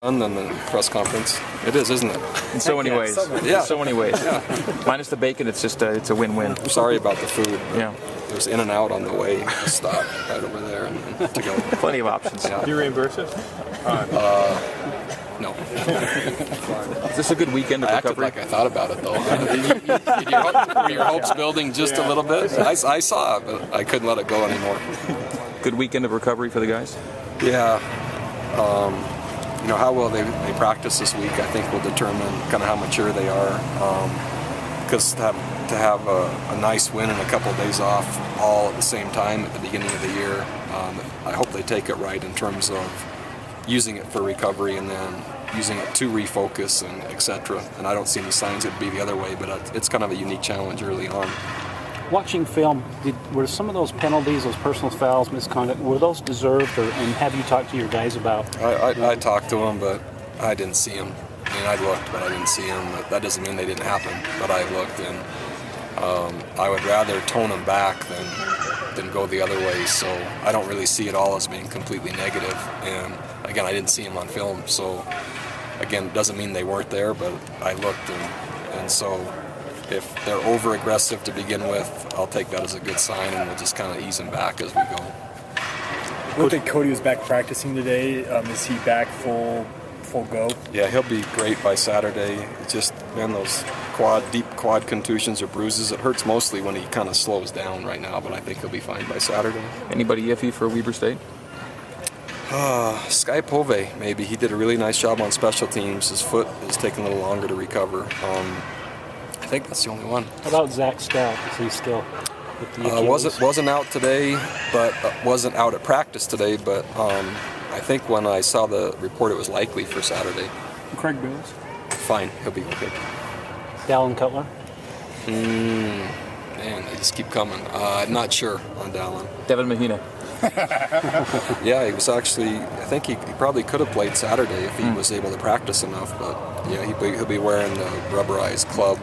Than the press conference. It is, isn't it? In so many ways. Yeah. In so many ways. Yeah. Minus the bacon, it's just it's a win-win. I'm sorry about the food. Yeah. There's In and Out on the way. Just stop right over there and to go. Plenty of options. Yeah. Do you reimburse it? No. Is this a good weekend of I acted recovery? like I thought about it though. Were your hopes building just a little bit? I saw it, but I couldn't let it go anymore. Good weekend of recovery for the guys? Yeah. How well they practice this week, I think, will determine kind of how mature they are. Because to have a nice win and a couple of days off all at the same time at the beginning of the year, I hope they take it right in terms of using it for recovery and then using it to refocus and etc. And I don't see any signs it'd be the other way, but it's kind of a unique challenge early on. Watching film, were some of those penalties, those personal fouls, misconduct, were those deserved, and have you talked to your guys about? I talked to them, but I didn't see them. I mean, I looked, but I didn't see them. But that doesn't mean they didn't happen. But I looked, and I would rather tone them back than go the other way. So I don't really see it all as being completely negative. And again, I didn't see them on film. So again, it doesn't mean they weren't there, but I looked, and so. If they're over-aggressive to begin with, I'll take that as a good sign, and we'll just kind of ease them back as we go. Looked like Cody was back practicing today. Is he back full go? Yeah, he'll be great by Saturday. It's just, man, those deep quad contusions or bruises, it hurts mostly when he kind of slows down right now, but I think he'll be fine by Saturday. Anybody iffy for Weber State? Sky Pove, maybe. He did a really nice job on special teams. His foot is taking a little longer to recover. I think that's the only one. How about Zach Stout? Is he still with the Achilles? Wasn't out today, but wasn't out at practice today. But I think when I saw the report, it was likely for Saturday. Craig Bills? Fine, he'll be okay. Dallin Cutler? Man, they just keep coming. Not sure on Dallin. Devin Mahina? Yeah, he was actually. I think he probably could have played Saturday if he was able to practice enough. But yeah, he'll be wearing the rubberized club.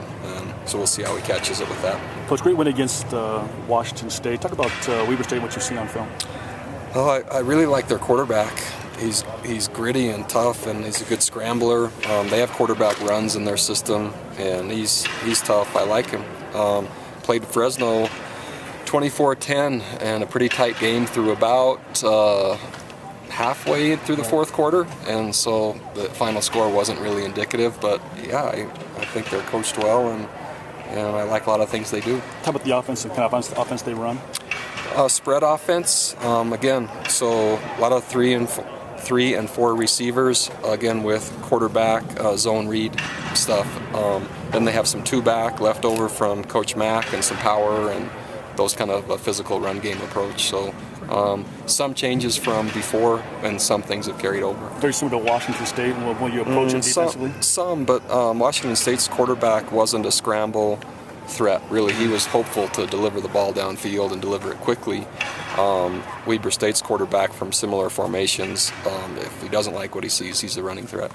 So we'll see how he catches it with that. Coach, great win against Washington State. Talk about Weber State, what you see on film. Oh, I really like their quarterback. He's gritty and tough, and he's a good scrambler. They have quarterback runs in their system, and he's tough. I like him. Played Fresno 24-10, and a pretty tight game through about halfway through the fourth quarter, and so the final score wasn't really indicative. But yeah, I think they're coached well, and I like a lot of things they do. How about the offense? What kind of offense they run? Spread offense, again, so a lot of three and four receivers, again with quarterback zone read stuff. Then they have some two-back left over from Coach Mack and some power and those kind of a physical run game approach. So some changes from before, and some things have carried over. Very similar to Washington State, and will you approach it defensively? Some, but Washington State's quarterback wasn't a scramble threat, really. He was hopeful to deliver the ball downfield and deliver it quickly. Weber State's quarterback from similar formations, if he doesn't like what he sees, he's a running threat.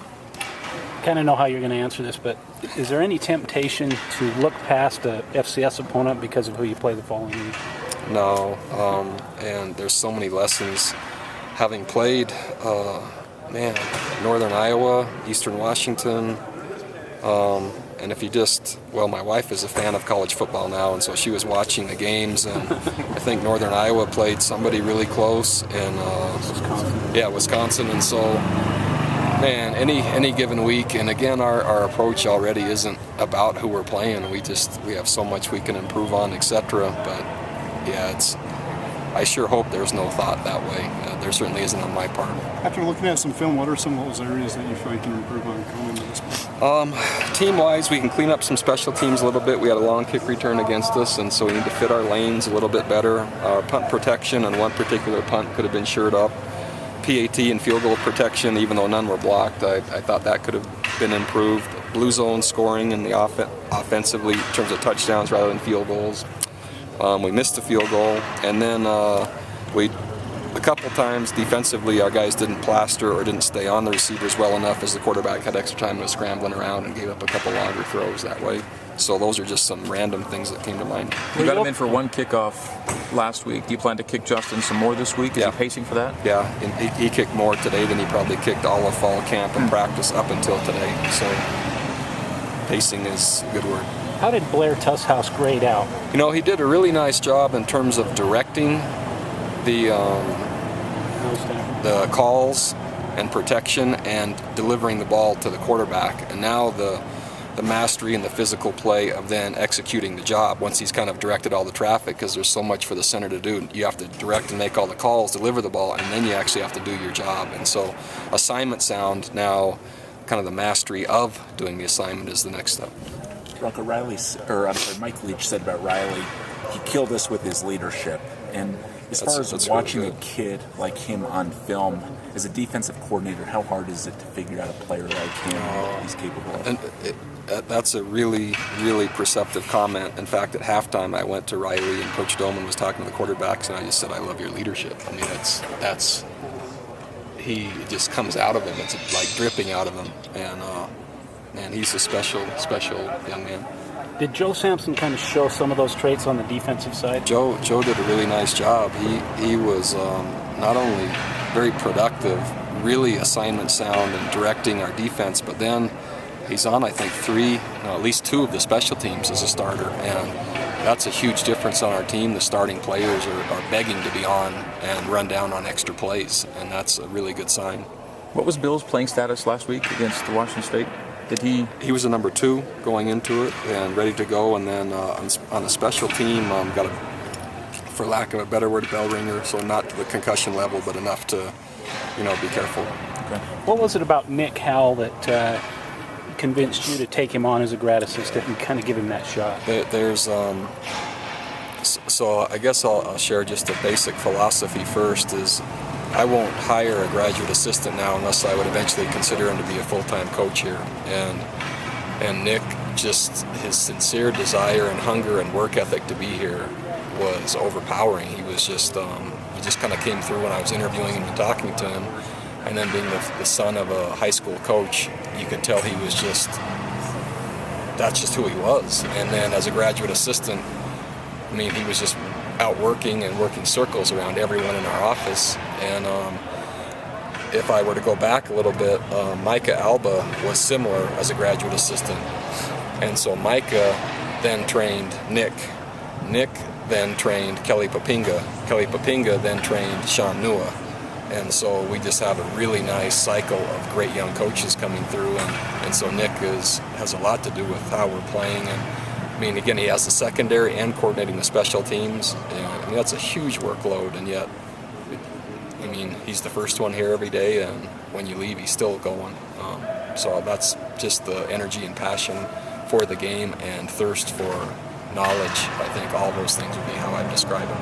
Kind of know how you're going to answer this, but is there any temptation to look past a FCS opponent because of who you play the following week? No, and there's so many lessons having played, Northern Iowa, Eastern Washington, and if you my wife is a fan of college football now, and so she was watching the games, and I think Northern Iowa played somebody really close, and Wisconsin, and so, man, any given week, and again, our approach already isn't about who we're playing. We have so much we can improve on, etc. But yeah, I sure hope there's no thought that way. There certainly isn't on my part. After looking at some film, what are some of those areas that you feel you can improve on going into this one? Team-wise, we can clean up some special teams a little bit. We had a long kick return against us, and so we need to fit our lanes a little bit better. Our punt protection on one particular punt could have been shored up. PAT and field goal protection, even though none were blocked, I thought that could have been improved. Blue zone scoring in the offensively in terms of touchdowns rather than field goals. We missed the field goal, and then a couple times defensively our guys didn't plaster or didn't stay on the receivers well enough as the quarterback had extra time and was scrambling around and gave up a couple longer throws that way. So those are just some random things that came to mind. You got him in for one kickoff last week. Do you plan to kick Justin some more this week? Is he pacing for that? Yeah, and he kicked more today than he probably kicked all of fall camp and practice up until today. So pacing is a good word. How did Blair Tusshouse grade out? You know, he did a really nice job in terms of directing the calls and protection and delivering the ball to the quarterback. And now the mastery and the physical play of then executing the job once he's kind of directed all the traffic, because there's so much for the center to do. You have to direct and make all the calls, deliver the ball, and then you actually have to do your job. And so assignment sound now, kind of the mastery of doing the assignment is the next step. Bronco Mike Leach said about Riley, he killed us with his leadership. And as far as watching really a kid like him on film, as a defensive coordinator, how hard is it to figure out a player like him and what he's capable of? And that's a really, really perceptive comment. In fact, at halftime, I went to Riley and Coach Doman was talking to the quarterbacks, and I just said, "I love your leadership." I mean, it just comes out of him. It's like dripping out of him, and he's a special young man. Did Joe Sampson kind of show some of those traits on the defensive side? Joe did a really nice job. He was not only very productive, really assignment sound and directing our defense, but then he's on, I think, at least two of the special teams as a starter, and that's a huge difference on our team. The starting players are begging to be on and run down on extra plays, and that's a really good sign. What was Bill's playing status last week against Washington State? He was a number 2 going into it and ready to go, and then on the special team, got a, for lack of a better word, bell ringer, so not to the concussion level, but enough to, be careful. Okay. What was it about Nick Howell that convinced you to take him on as a grad assistant and kind of give him that shot? There's so I guess I'll share just a basic philosophy first. Is I won't hire a graduate assistant now unless I would eventually consider him to be a full-time coach here. And Nick, just his sincere desire and hunger and work ethic to be here was overpowering. He was just he just kind of came through when I was interviewing him and talking to him. And then being the son of a high school coach, you could tell he was that's just who he was. And then as a graduate assistant, I mean, he was just out working and working circles around everyone in our office. And if I were to go back a little bit, Micah Alba was similar as a graduate assistant. And so Micah then trained Nick. Nick then trained Kelly Papinga. Kelly Papinga then trained Sean Nua. And so we just have a really nice cycle of great young coaches coming through. And so Nick has a lot to do with how we're playing. And I mean, again, he has the secondary and coordinating the special teams. And, I mean, that's a huge workload, and yet, I mean, he's the first one here every day, and when you leave, he's still going. So that's just the energy and passion for the game and thirst for knowledge. I think all those things would be how I'd describe him.